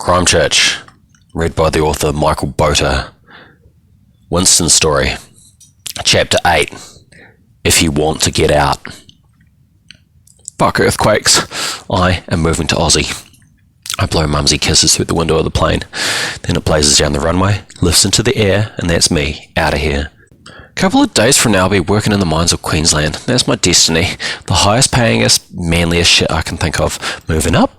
Crimechurch, read by the author Michael Botur. Winston's story, Chapter 8, If You Want to Get Out. Fuck earthquakes. I am moving to Aussie. I blow mumsy kisses through the window of the plane. Then it blazes down the runway, lifts into the air, and that's me, out of here. A couple of days from now I'll be working in the mines of Queensland. That's my destiny. The highest payingest, manliest shit I can think of. Moving up,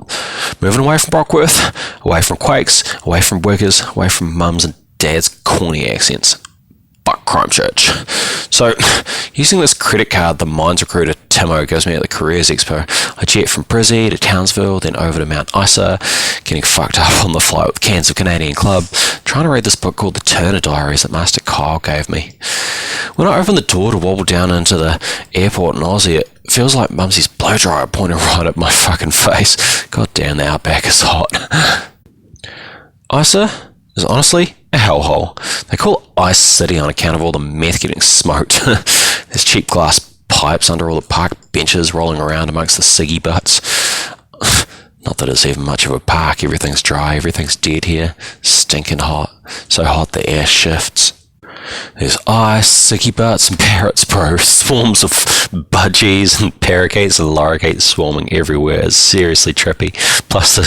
moving away from Brockworth, away from Quakes, away from workers, away from mums and dads' corny accents. Fuck Crimechurch. So, using this credit card the mines recruiter Timo gives me at the Careers Expo, I jet from Brizzy to Townsville, then over to Mount Isa, getting fucked up on the flight with cans of Canadian Club, trying to read this book called The Turner Diaries that Master Kyle gave me. When I open the door to wobble down into the airport in Aussie, it feels like Mumsy's blow dryer pointing right at my fucking face. God damn, the outback is hot. Isa is honestly a hellhole. They call it Ice City on account of all the meth getting smoked. There's cheap glass pipes under all the park benches rolling around amongst the ciggy butts. Not that it's even much of a park. Everything's dry, everything's dead here. Stinking hot. So hot the air shifts. There's ice, sicky butts and parrots, bro. Swarms of budgies and parakeets and lorikeets swarming everywhere. It's seriously trippy. Plus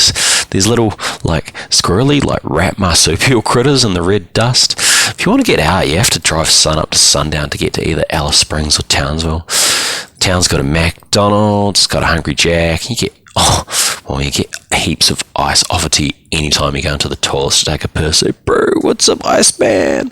these little, squirrely, rat marsupial critters in the red dust. If you want to get out, you have to drive sun up to sundown to get to either Alice Springs or Townsville. Town's got a McDonald's, got a Hungry Jack. You get heaps of ice offered to you anytime you go into the toilets to take a piss. Bro, what's up, ice man?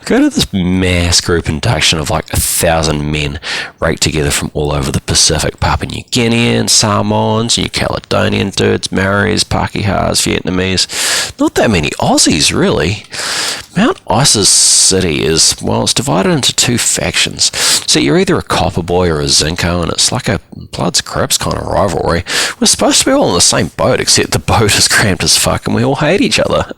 Go to this mass group induction of 1,000 men raked together from all over the Pacific. Papua New Guinean, Samoans, New Caledonian dudes, Maoris, Pakihas, Vietnamese. Not that many Aussies, really. Mount Isa's city is, it's divided into two factions. So you're either a copper boy or a zinco, and it's like a Bloods Crips kind of rivalry. We're supposed to be all in the same boat, except the boat is cramped as fuck and we all hate each other.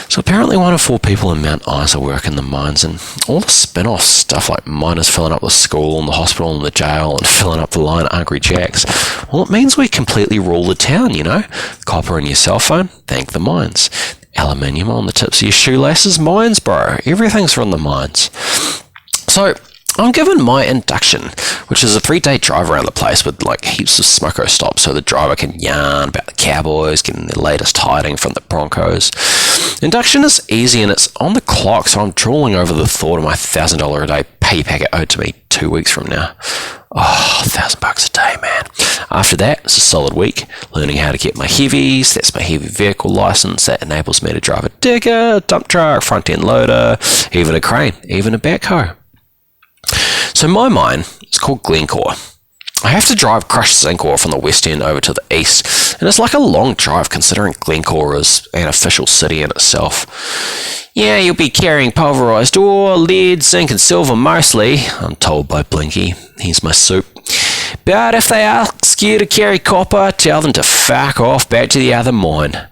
So apparently 1 of 4 people in Mount Isa work in the mines, and all the spin-off stuff like miners filling up the school and the hospital and the jail and filling up the line at Hungry Jack's, it means we completely rule the town, you know? Copper in your cell phone, thank the mines. Aluminium on the tips of your shoelaces, mines, bro. Everything's from the mines. So I'm given my induction, which is a 3-day drive around the place with heaps of smoko stops so the driver can yarn about the Cowboys, getting the latest hiding from the Broncos. Induction is easy and it's on the clock, so I'm drooling over the thought of my $1,000 a day pay packet owed to me 2 weeks from now. Oh, $1,000 a day, man. After that, it's a solid week, learning how to get my heavies. That's my heavy vehicle license. That enables me to drive a digger, dump truck, front end loader, even a crane, even a backhoe. So my mine is called Glencore. I have to drive crushed zinc ore from the west end over to the east, and it's like a long drive considering Glencore is an official city in itself. Yeah, you'll be carrying pulverized ore, lead, zinc and silver mostly, I'm told by Blinky. He's my soup. But if they ask you to carry copper, tell them to fuck off back to the other mine.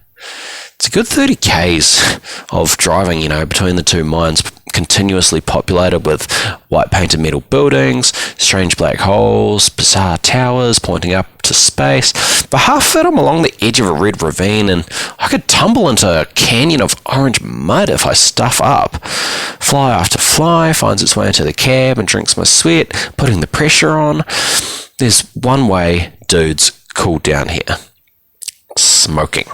It's a good 30 k's of driving, between the two mines, continuously populated with white painted metal buildings, strange black holes, bizarre towers pointing up to space. For half of it, I'm along the edge of a red ravine, and I could tumble into a canyon of orange mud if I stuff up. Fly after fly finds its way into the cab and drinks my sweat, putting the pressure on. There's one way dudes cool down here. Smoking.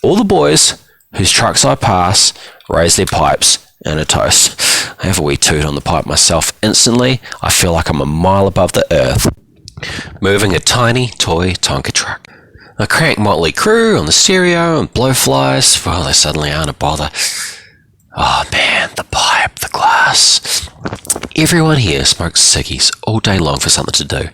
All the boys whose trucks I pass raise their pipes and a toast. I have a wee toot on the pipe myself. Instantly, I feel like I'm a mile above the earth, moving a tiny toy Tonka truck. I crank Motley Crue on the stereo and blowflies. Well, they suddenly aren't a bother. Oh man, the pipe, the glass. Everyone here smokes ciggies all day long for something to do,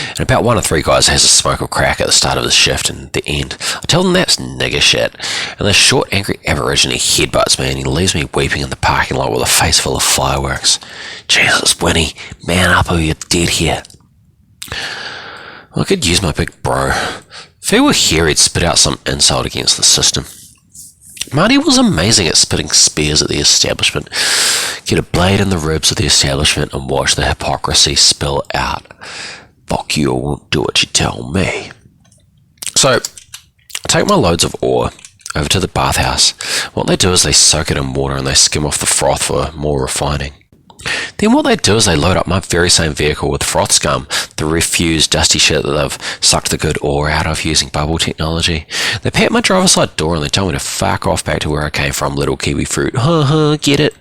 and about 1 of 3 guys has a smoke or crack at the start of the shift and the end. I tell them that's nigger shit, and the short, angry Aborigine headbutts me and he leaves me weeping in the parking lot with a face full of fireworks. Jesus, Winnie, man up or you're dead here. Well, I could use my big bro. If he were here, he'd spit out some insult against the system. Marty was amazing at spitting spears at the establishment. Get a blade in the ribs of the establishment and watch the hypocrisy spill out. Fuck you, I won't do what you tell me. So, take my loads of ore over to the bathhouse. What they do is they soak it in water and they skim off the froth for more refining. Then what they do is they load up my very same vehicle with froth scum, the refuse dusty shit that they've sucked the good ore out of using bubble technology. They pat my driver's side door and they tell me to fuck off back to where I came from, little kiwi fruit. Get it?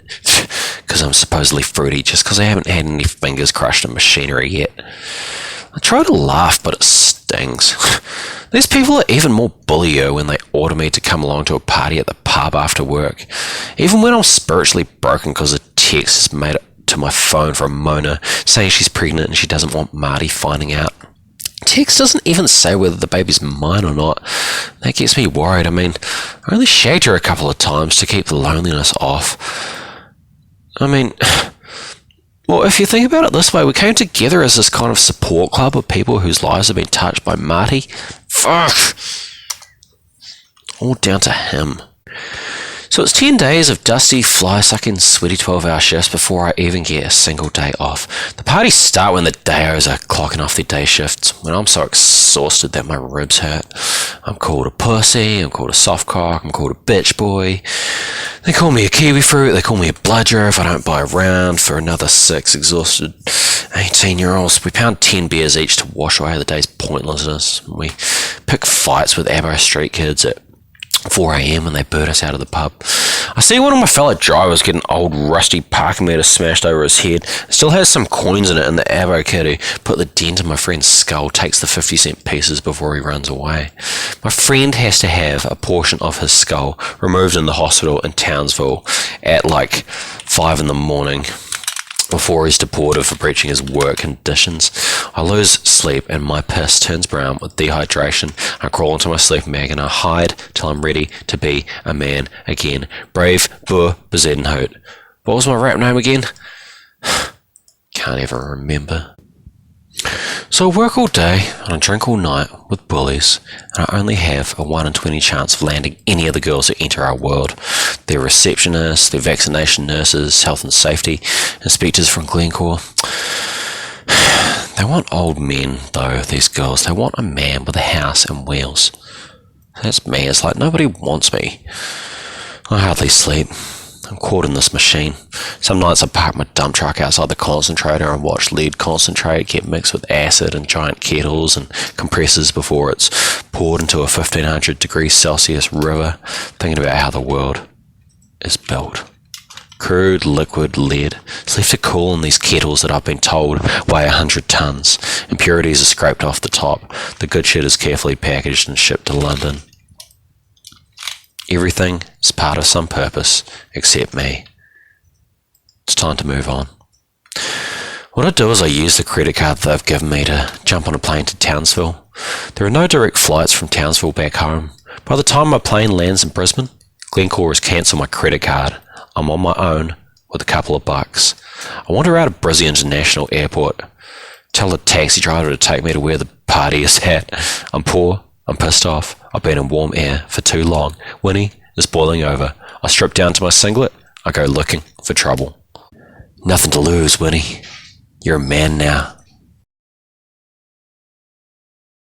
Because I'm supposedly fruity just because I haven't had any fingers crushed in machinery yet. I try to laugh, but it stings. These people are even more bullyier when they order me to come along to a party at the pub after work. Even when I'm spiritually broken because a text is made it to my phone from Mona saying she's pregnant and she doesn't want Marty finding out. Text doesn't even say whether the baby's mine or not. That gets me worried. I mean, I only shagged her a couple of times to keep the loneliness off. I mean, well, if you think about it this way, we came together as this kind of support club of people whose lives have been touched by Marty. Fuck! All down to him. So it's 10 days of dusty, fly-sucking, sweaty 12-hour shifts before I even get a single day off. The parties start when the dayos are clocking off their day shifts, when I'm so exhausted that my ribs hurt. I'm called a pussy, I'm called a softcock, I'm called a bitch boy. They call me a kiwi fruit, they call me a bludger if I don't buy a round for another 6 exhausted 18-year-olds. We pound 10 beers each to wash away the day's pointlessness. We pick fights with Abbo street kids at 4 a.m. when they bird us out of the pub. I see one of my fellow drivers get an old rusty parking meter smashed over his head. It still has some coins in it, and the Abbo kid who put the dent in my friend's skull takes the 50-cent pieces before he runs away. My friend has to have a portion of his skull removed in the hospital in Townsville at like 5 in the morning before he's deported for breaching his work conditions. I lose sleep and my piss turns brown with dehydration. I crawl into my sleeping bag and I hide till I'm ready to be a man again. Brave Boer Bezuidenhout. What was my rap name again? Can't even remember. So I work all day and I drink all night with bullies, and I only have a 1 in 20 chance of landing any of the girls who enter our world. They're receptionists, they're vaccination nurses, health and safety inspectors from Glencore. They want old men, though, these girls. They want a man with a house and wheels. That's me. It's like nobody wants me. I hardly sleep. I'm caught in this machine. Some nights I park my dump truck outside the concentrator and watch lead concentrate get mixed with acid in giant kettles and compressors before it's poured into a 1500 degrees Celsius river, thinking about how the world is built. Crude liquid lead is left to cool in these kettles that I've been told weigh 100 tons. Impurities are scraped off the top. The good shit is carefully packaged and shipped to London. Everything is part of some purpose, except me. It's time to move on. What I do is I use the credit card they've given me to jump on a plane to Townsville. There are no direct flights from Townsville back home. By the time my plane lands in Brisbane, Glencore has cancelled my credit card. I'm on my own with a couple of bucks. I wander out of Brisbane International Airport. Tell the taxi driver to take me to where the party is at. I'm poor. I'm pissed off. I've been in warm air for too long. Winnie is boiling over. I strip down to my singlet. I go looking for trouble. Nothing to lose, Winnie. You're a man now.